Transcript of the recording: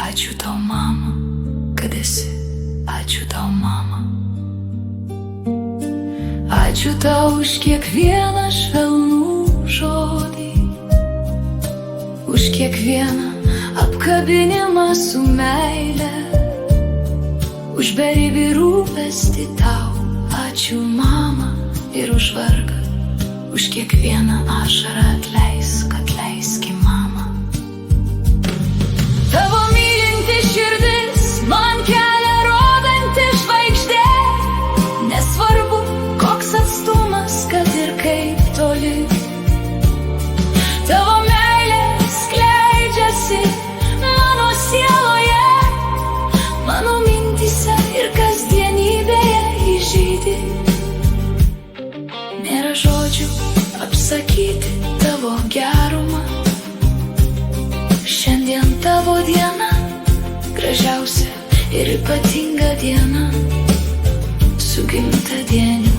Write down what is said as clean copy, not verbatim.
Ačiū tau, mama, kad esi. Ačiū tau, mama. Ačiū tau už kiekvieną švelnų žodį, už kiekvieną apkabinimą su meile, už beribį rūpestį tau. Ačiū, mama, ir už vargą, už kiekvieną ašarą atleisk, atleiski, mama. Tavo mylinti širdis man kelią rodanti žvaigždė, nesvarbu koks atstumas, kad ir kaip toli. Tavo meilė skleidžiasi mano sieloje, mano mintyse ir kasdienybėje įžydi. Nėra žodžių apsakyti tavo gerumą. Šiandien tavo diena, gražiausia ir ypatinga diena, su gimtadieniu.